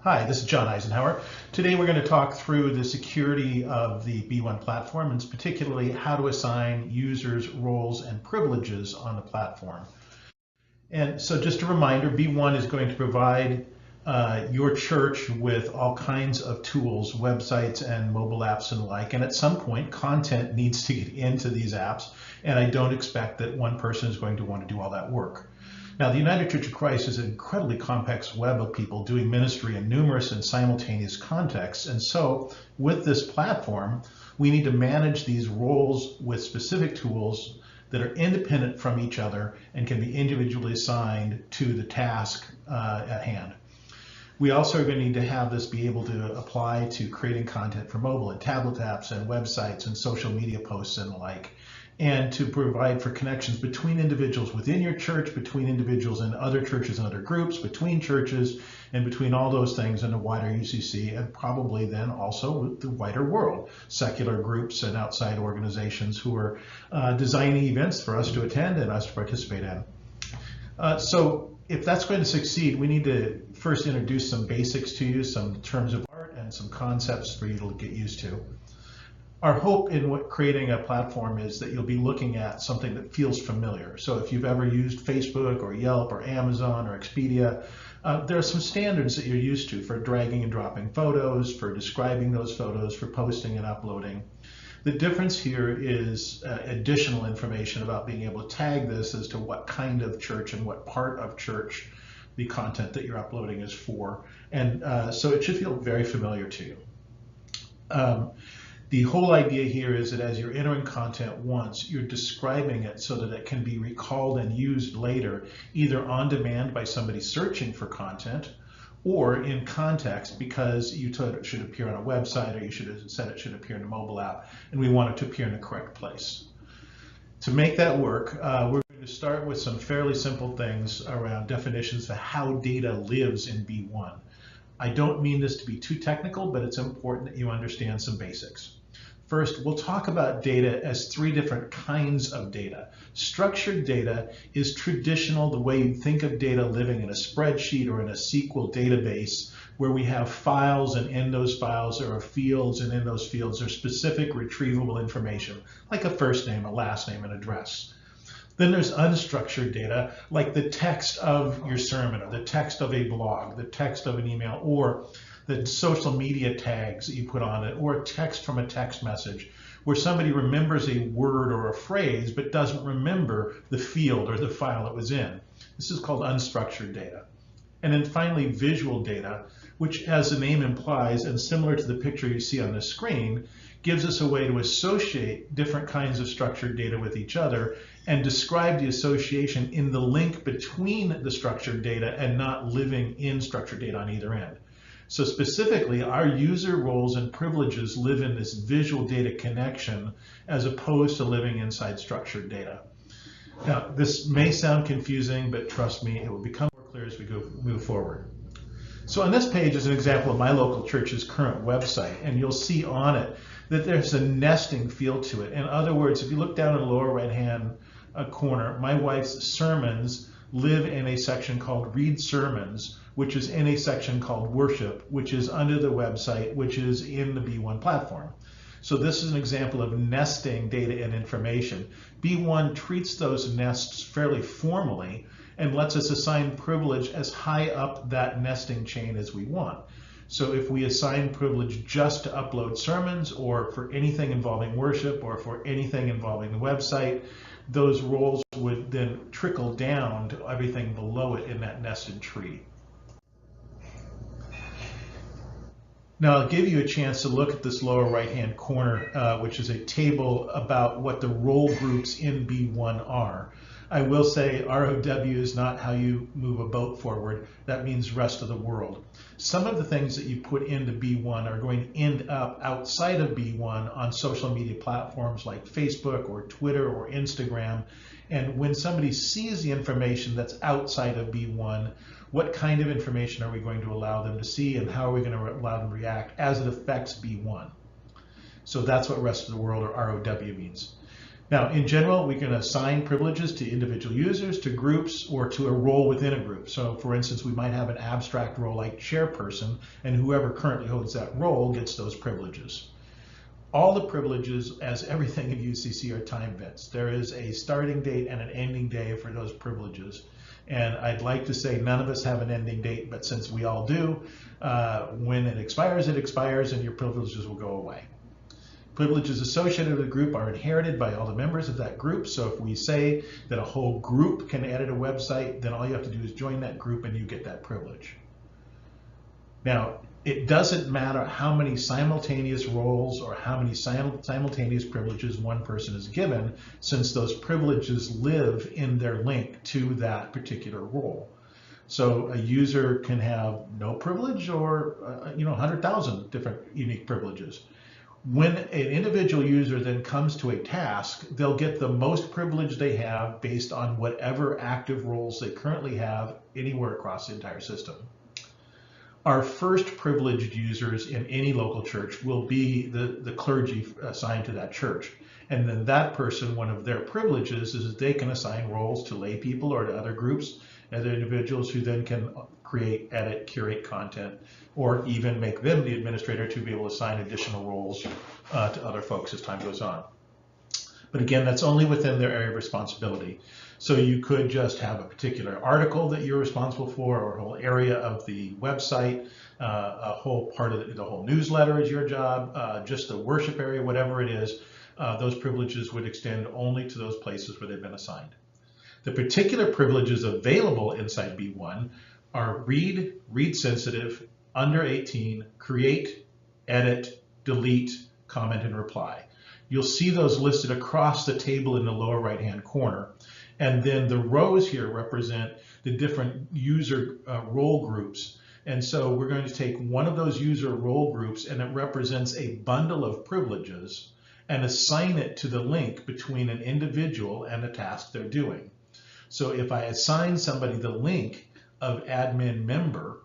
Hi, this is John Eisenhower. Today we're going to talk through the security of the B1 platform, and particularly how to assign users roles and privileges on the platform. And so just a reminder, B1 is going to provide your church with all kinds of tools, websites and mobile apps and the like. And at some point, content needs to get into these apps. And I don't expect that one person is going to want to do all that work. Now, the United Church of Christ is an incredibly complex web of people doing ministry in numerous and simultaneous contexts. And so with this platform, we need to manage these roles with specific tools that are independent from each other and can be individually assigned to the task at hand. We also are going to need to have this be able to apply to creating content for mobile and tablet apps and websites and social media posts and the like, and to provide for connections between individuals within your church, between individuals in other churches and other groups, between churches, and between all those things in the wider UCC, and probably then also with the wider world, secular groups and outside organizations who are designing events for us to attend and us to participate in. So if that's going to succeed, we need to first introduce some basics to you, some terms of art and some concepts for you to get used to. Our hope in creating a platform is that you'll be looking at something that feels familiar. So if you've ever used Facebook or Yelp or Amazon or Expedia, there are some standards that you're used to for dragging and dropping photos, for describing those photos, for posting and uploading. The difference here is additional information about being able to tag this as to what kind of church and what part of church the content that you're uploading is for. And so it should feel very familiar to you. The whole idea here is that as you're entering content once, you're describing it so that it can be recalled and used later, either on demand by somebody searching for content, or in context because you told it should appear on a website, or you should have said it should appear in a mobile app, and we want it to appear in the correct place. To make that work, we're going to start with some fairly simple things around definitions of how data lives in B1. I don't mean this to be too technical, but it's important that you understand some basics. First, we'll talk about data as three different kinds of data. Structured data is traditional, the way you think of data living in a spreadsheet or in a SQL database, where we have files, and in those files there are fields, and in those fields are specific retrievable information, like a first name, a last name, and address. Then there's unstructured data, like the text of your sermon, or the text of a blog, the text of an email, or the social media tags that you put on it, or a text from a text message, where somebody remembers a word or a phrase but doesn't remember the field or the file it was in. This is called unstructured data. And then finally, visual data, which, as the name implies, and similar to the picture you see on the screen, gives us a way to associate different kinds of structured data with each other and describe the association in the link between the structured data and not living in structured data on either end. So specifically, our user roles and privileges live in this visual data connection as opposed to living inside structured data. Now, this may sound confusing, but trust me, it will become more clear as we move forward. So on this page is an example of my local church's current website, and you'll see on it that there's a nesting feel to it. In other words, if you look down in the lower right-hand corner, my wife's sermons live in a section called Read Sermons, which is in a section called Worship, which is under the website, which is in the B1 platform. So this is an example of nesting data and information. B1 treats those nests fairly formally and lets us assign privilege as high up that nesting chain as we want. So if we assign privilege just to upload sermons, or for anything involving worship, or for anything involving the website, those roles would then trickle down to everything below it in that nested tree. Now I'll give you a chance to look at this lower right-hand corner, which is a table about what the role groups in B1 are. I will say ROW is not how you move a boat forward. That means rest of the world. Some of the things that you put into B1 are going to end up outside of B1 on social media platforms like Facebook or Twitter or Instagram. And when somebody sees the information that's outside of B1, what kind of information are we going to allow them to see, and how are we going to allow them to react as it affects B1? So that's what rest of the world, or ROW, means. Now, in general, we can assign privileges to individual users, to groups, or to a role within a group. So, for instance, we might have an abstract role like chairperson, and whoever currently holds that role gets those privileges. All the privileges, as everything in UCC, are time-based. There is a starting date and an ending day for those privileges. And I'd like to say none of us have an ending date, but since we all do, when it expires, and your privileges will go away. Privileges associated with a group are inherited by all the members of that group. So if we say that a whole group can edit a website, then all you have to do is join that group and you get that privilege. Now, it doesn't matter how many simultaneous roles or how many simultaneous privileges one person is given, since those privileges live in their link to that particular role. So a user can have no privilege or 100,000 different unique privileges. When an individual user then comes to a task, they'll get the most privilege they have based on whatever active roles they currently have anywhere across the entire system. Our first privileged users in any local church will be the clergy assigned to that church. And then that person, one of their privileges is that they can assign roles to lay people or to other groups, other individuals who then can create, edit, curate content, or even make them the administrator to be able to assign additional roles to other folks as time goes on. But again, that's only within their area of responsibility. So you could just have a particular article that you're responsible for, or a whole area of the website, a whole part of the whole newsletter is your job, just the worship area, whatever it is. Those privileges would extend only to those places where they've been assigned. The particular privileges available inside B1 are read, read sensitive, under 18, create, edit, delete, comment, and reply. You'll see those listed across the table in the lower right-hand corner. And then the rows here represent the different user role groups. And so we're going to take one of those user role groups, and it represents a bundle of privileges, and assign it to the link between an individual and the task they're doing. So if I assign somebody the link of admin member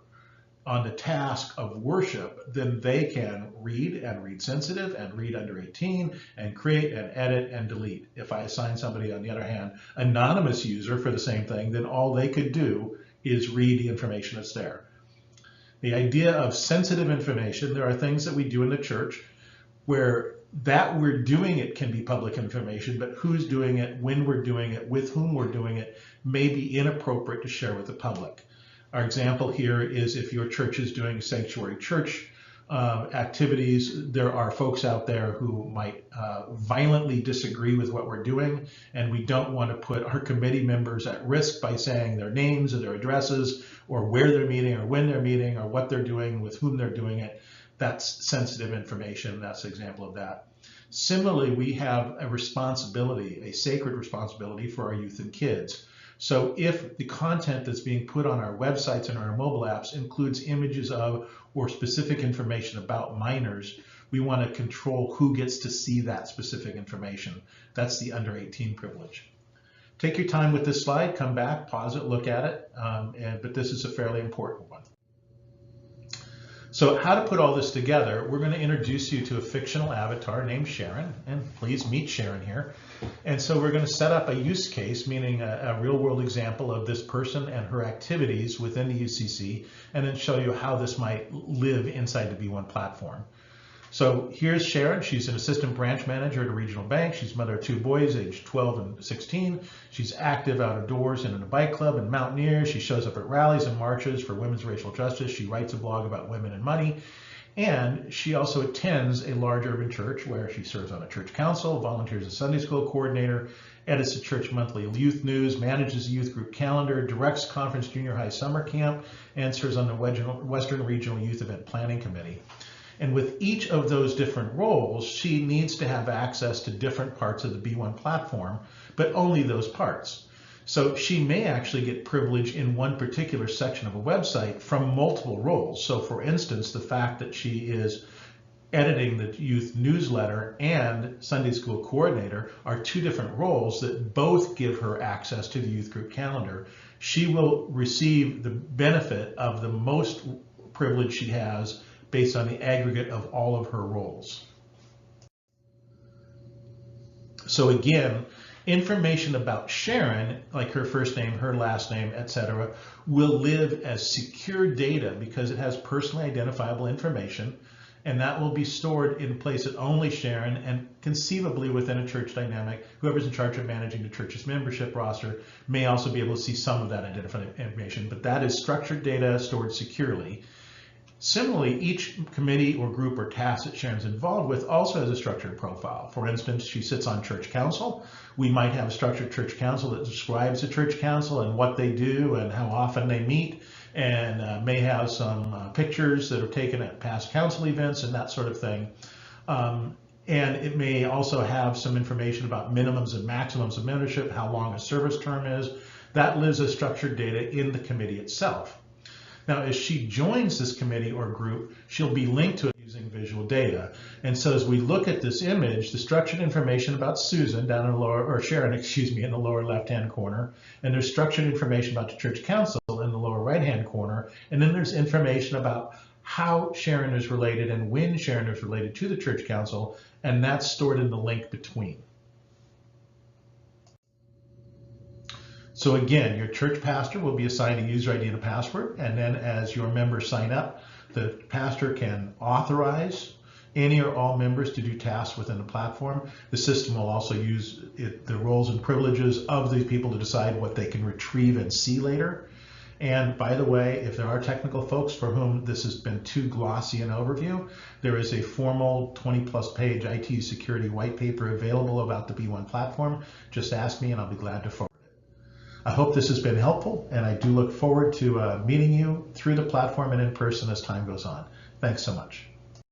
on the task of worship, then they can read and read sensitive and read under 18 and create and edit and delete. If I assign somebody, on the other hand, anonymous user for the same thing, then all they could do is read the information that's there. The idea of sensitive information, there are things that we do in the church where that we're doing it can be public information, but who's doing it, when we're doing it, with whom we're doing it, may be inappropriate to share with the public. Our example here is if your church is doing sanctuary church activities, there are folks out there who might violently disagree with what we're doing, and we don't want to put our committee members at risk by saying their names or their addresses or where they're meeting or when they're meeting or what they're doing, with whom they're doing it. That's sensitive information. That's an example of that. Similarly, we have a responsibility, a sacred responsibility for our youth and kids. So if the content that's being put on our websites and our mobile apps includes images of or specific information about minors, we want to control who gets to see that specific information. That's the under 18 privilege. Take your time with this slide, come back, pause it, look at it, but this is a fairly important one. So how to put all this together, we're going to introduce you to a fictional avatar named Sharon, and please meet Sharon here. And so we're going to set up a use case, meaning a real-world example of this person and her activities within the UCC, and then show you how this might live inside the B1 platform. So here's Sharon. She's an assistant branch manager at a regional bank. She's mother of 2 boys, aged 12 and 16. She's active outdoors and in a bike club and mountaineers. She shows up at rallies and marches for women's racial justice. She writes a blog about women and money. And she also attends a large urban church where she serves on a church council, volunteers as Sunday school coordinator, edits the church monthly youth news, manages the youth group calendar, directs conference junior high summer camp, and serves on the Western Regional Youth Event Planning Committee. And with each of those different roles, she needs to have access to different parts of the B1 platform, but only those parts. So she may actually get privilege in one particular section of a website from multiple roles. So for instance, the fact that she is editing the youth newsletter and Sunday school coordinator are 2 different roles that both give her access to the youth group calendar. She will receive the benefit of the most privilege she has based on the aggregate of all of her roles. So again, information about Sharon, like her first name, her last name, etc., will live as secure data because it has personally identifiable information, and that will be stored in a place that only Sharon, and conceivably within a church dynamic, whoever's in charge of managing the church's membership roster may also be able to see some of that identified information, but that is structured data stored securely. Similarly, each committee or group or task that Sharon's involved with also has a structured profile. For instance, she sits on church council. We might have a structured church council that describes the church council and what they do and how often they meet, and may have some pictures that are taken at past council events and that sort of thing. And it may also have some information about minimums and maximums of membership, how long a service term is. That lives as structured data in the committee itself. Now, as she joins this committee or group, she'll be linked to it using visual data. And so as we look at this image, the structured information about Susan down in the lower, or Sharon, excuse me, in the lower left-hand corner, and there's structured information about the church council in the lower right-hand corner, and then there's information about how Sharon is related and when Sharon is related to the church council, and that's stored in the link between. So again, your church pastor will be assigned a user ID and a password, and then as your members sign up, the pastor can authorize any or all members to do tasks within the platform. The system will also use the roles and privileges of these people to decide what they can retrieve and see later. And by the way, if there are technical folks for whom this has been too glossy an overview, there is a formal 20+ page IT security white paper available about the B1 platform. Just ask me and I'll be glad to forward. I hope this has been helpful, and I do look forward to meeting you through the platform and in person as time goes on. Thanks so much.